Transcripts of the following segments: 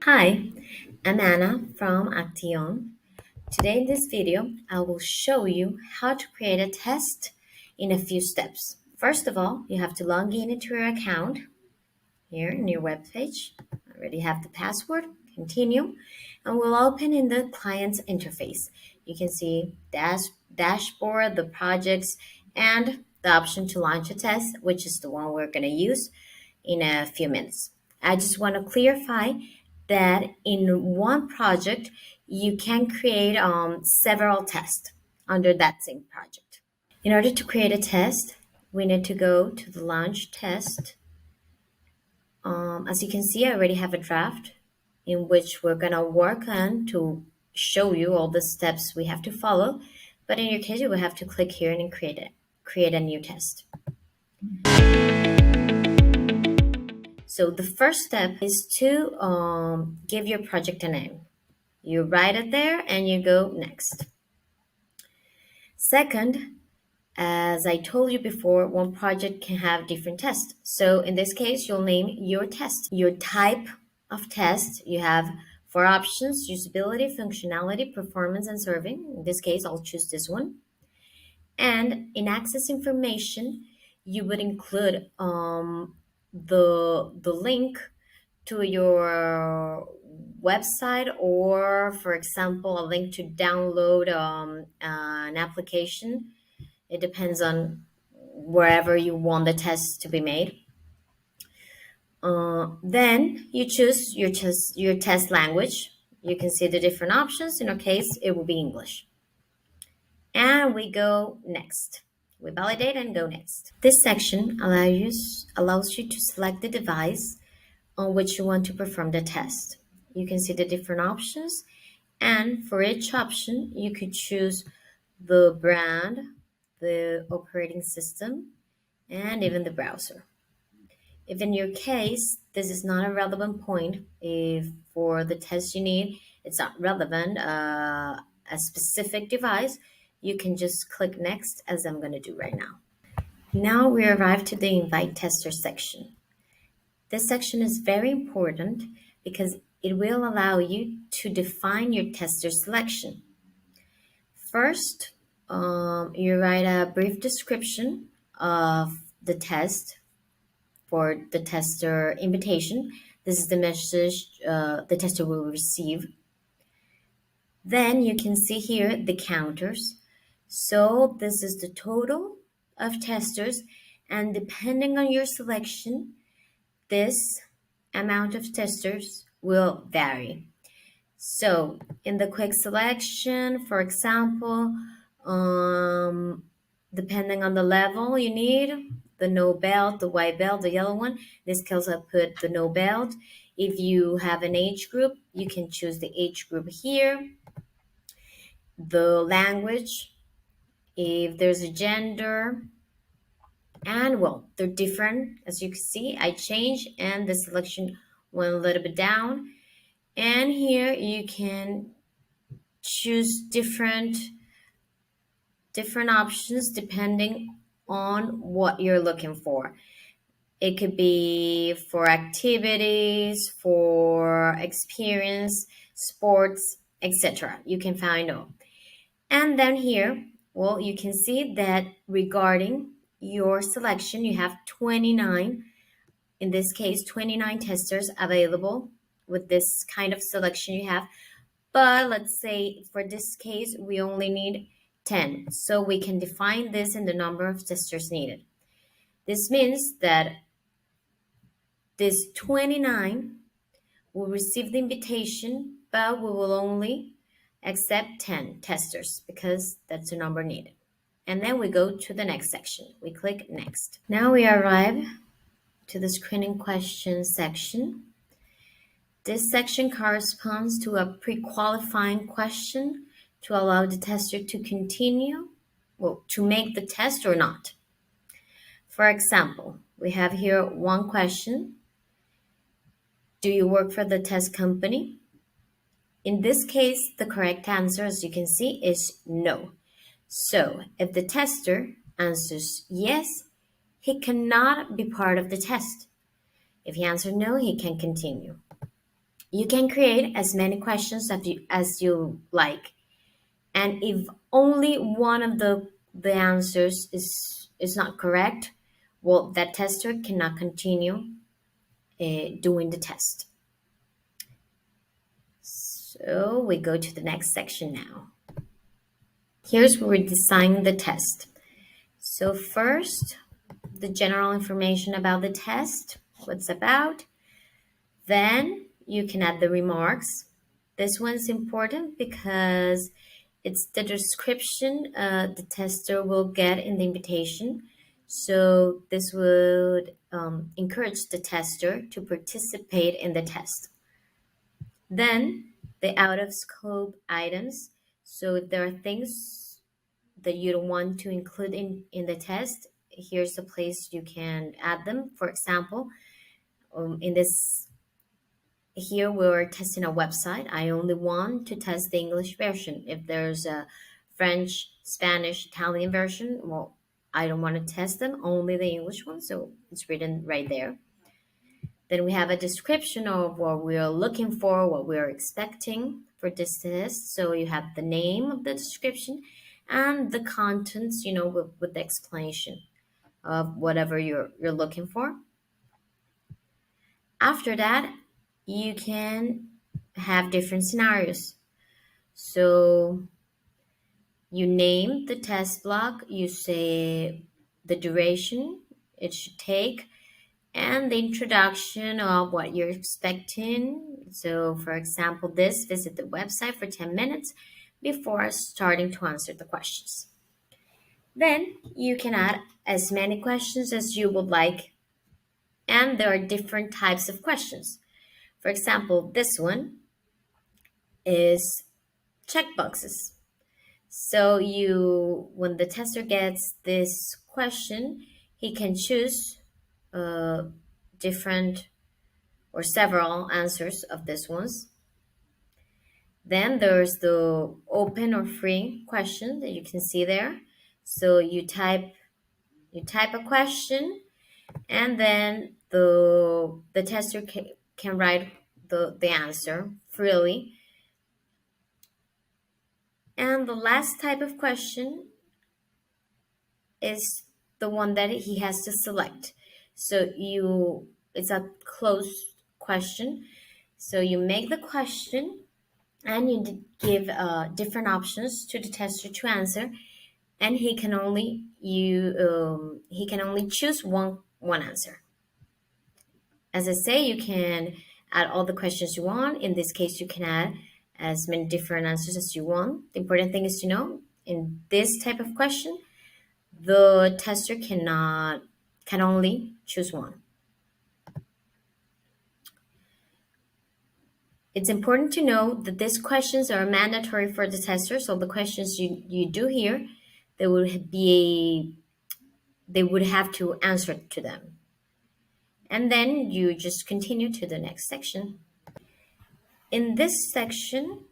Hi, I'm Anna from Actiyon. Today in this video, I will show you how to create a test in a few steps. First of all, you have to log in into your account here in your web page. I already have the password. Continue, and we'll open in the client's interface. You can see dashboard, the projects, and the option to launch a test, which is the one we're going to use in a few minutes. I just want to clarify that in one project, you can create several tests under that same project. In order to create a test, we need to go to the launch test. As you can see, I already have a draft in which we're going to work on to show you all the steps we have to follow. But in your case, you will have to click here and create a new test. So the first step is to give your project a name. You write it there and you go next. Second, as I told you before, one project can have different tests. So in this case, you'll name your test. Your type of test, you have four options: usability, functionality, performance, and serving. In this case, I'll choose this one. And in access information, you would include the link to your website, or for example, a link to download an application. It depends on wherever you want the test to be made. Then you choose your test language. You can see the different options. In our case, it will be English. And we go next. We validate and go next. This section allows you to select the device on which you want to perform the test. You can see the different options, and for each option, you could choose the brand, the operating system, and even the browser. If in your case, this is not a relevant point, if for the test you need, it's not relevant, a specific device, you can just click next, as I'm going to do right now. Now we arrive to the invite tester section. This section is very important because it will allow you to define your tester selection. First, you write a brief description of the test for the tester invitation. This is the message the tester will receive. Then you can see here the counters. So this is the total of testers, and depending on your selection, this amount of testers will vary. So in the quick selection, for example, depending on the level you need, the no belt, the white belt, the yellow one, in this case I put the no belt. If you have an age group, you can choose the age group here. The language, if there's a gender, and well, they're different. As you can see, I changed and the selection went a little bit down. And here you can choose different options depending on what you're looking for. It could be for activities, for experience, sports, etc. You can find all. And then here, well, you can see that regarding your selection, you have 29, in this case, 29 testers available with this kind of selection you have. But let's say for this case, we only need 10. So we can define this in the number of testers needed. This means that this 29 will receive the invitation, but we will only accept 10 testers because that's the number needed. And then we go to the next section. We click next. Now we arrive to the screening questions section. This section corresponds to a pre-qualifying question to allow the tester to continue, well, to make the test or not. For example, we have here one question. Do you work for the test company? In this case, the correct answer, as you can see, is no. So if the tester answers yes, he cannot be part of the test. If he answered no, he can continue. You can create as many questions as you like. And if only one of the answers is not correct, well, that tester cannot continue doing the test. So we go to the next section now. Here's where we design the test. So first, the general information about the test, what's about. Then you can add the remarks. This one's important because it's the description the tester will get in the invitation. So this would encourage the tester to participate in the test. Then the out of scope items. So if there are things that you don't want to include in the test, here's the place you can add them. For example, in this here we're testing a website. I only want to test the English version. If there's a French, Spanish, Italian version, well, I don't want to test them, only the English one. So it's written right there. Then we have a description of what we're looking for, what we're expecting for this test. So you have the name of the description and the contents, with the explanation of whatever you're looking for. After that, you can have different scenarios. So you name the test block, you say the duration it should take, and the introduction of what you're expecting. So, for example, visit the website for 10 minutes before starting to answer the questions. Then you can add as many questions as you would like, and there are different types of questions. For example, this one is checkboxes. So when the tester gets this question, he can choose different or several answers of these ones. Then there's the open or free question that you can see there. So you type a question, and then the tester can write the answer freely. And the last type of question is the one that he has to select. So it's a closed question. So you make the question and you give different options to the tester to answer, and he can only choose one answer. As I say, you can add all the questions you want. In this case, you can add as many different answers as you want. The important thing is to know in this type of question, the tester can only choose one. It's important to know that these questions are mandatory for the tester. So the questions you do here, they would have to answer to them. And then you just continue to the next section. In this section,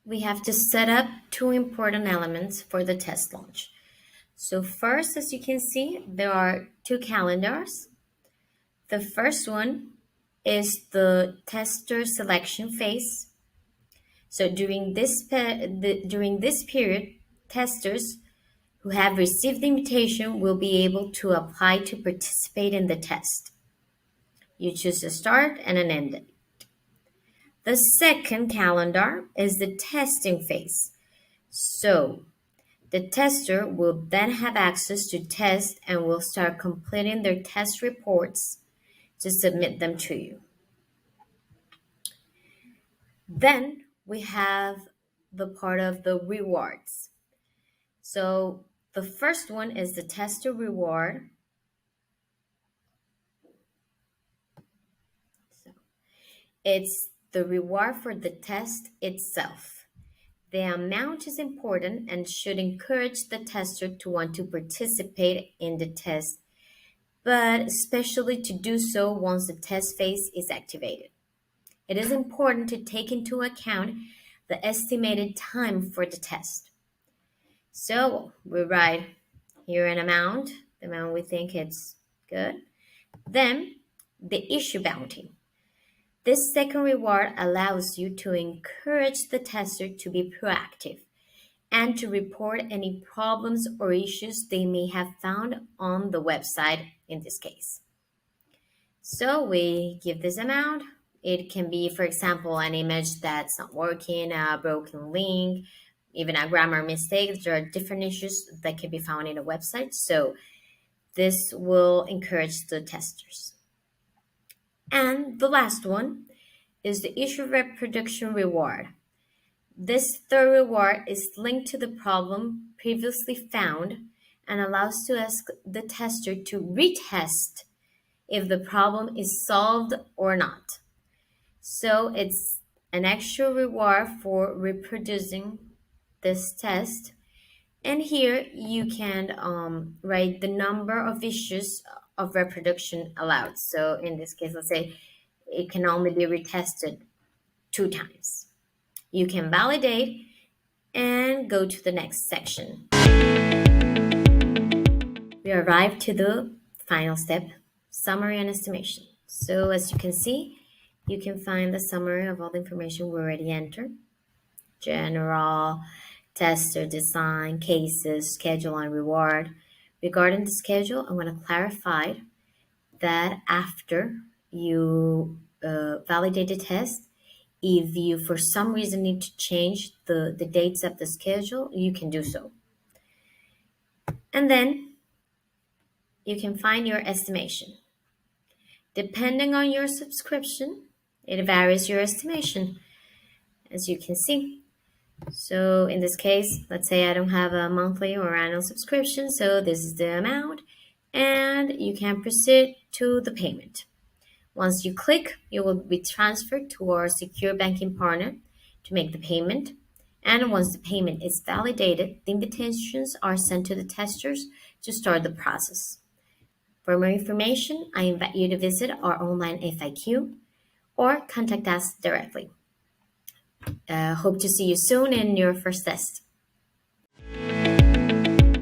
we have to set up two important elements for the test launch. So first, as you can see, there are two calendars. The first one is the tester selection phase. So during this period, testers who have received the invitation will be able to apply to participate in the test. You choose a start and an end date. The second calendar is the testing phase. So the tester will then have access to test and will start completing their test reports to submit them to you. Then we have the part of the rewards. So the first one is the tester reward. So it's the reward for the test itself. The amount is important and should encourage the tester to want to participate in the test, but especially to do so once the test phase is activated. It is important to take into account the estimated time for the test. So we write here an amount, the amount we think it's good. Then the issue bounty. This second reward allows you to encourage the tester to be proactive and to report any problems or issues they may have found on the website in this case. So we give this amount. It can be, for example, an image that's not working, a broken link, even a grammar mistake. There are different issues that can be found in a website. So this will encourage the testers. And the last one is the issue reproduction reward. This third reward is linked to the problem previously found and allows to ask the tester to retest if the problem is solved or not. So it's an extra reward for reproducing this test. And here you can write the number of issues of reproduction allowed. So in this case, let's say it can only be retested 2 times. You can validate and go to the next section. We arrive to the final step, summary and estimation. So as you can see, you can find the summary of all the information we already entered. General, tester design, cases, schedule, and reward. Regarding the schedule, I want to clarify that after you validate the test, if you for some reason need to change the dates of the schedule, you can do so. And then you can find your estimation. Depending on your subscription, it varies your estimation, as you can see. So in this case, let's say I don't have a monthly or annual subscription, so this is the amount, and you can proceed to the payment. Once you click, you will be transferred to our secure banking partner to make the payment. And once the payment is validated, the invitations are sent to the testers to start the process. For more information, I invite you to visit our online FAQ or contact us directly. Hope to see you soon in your first test.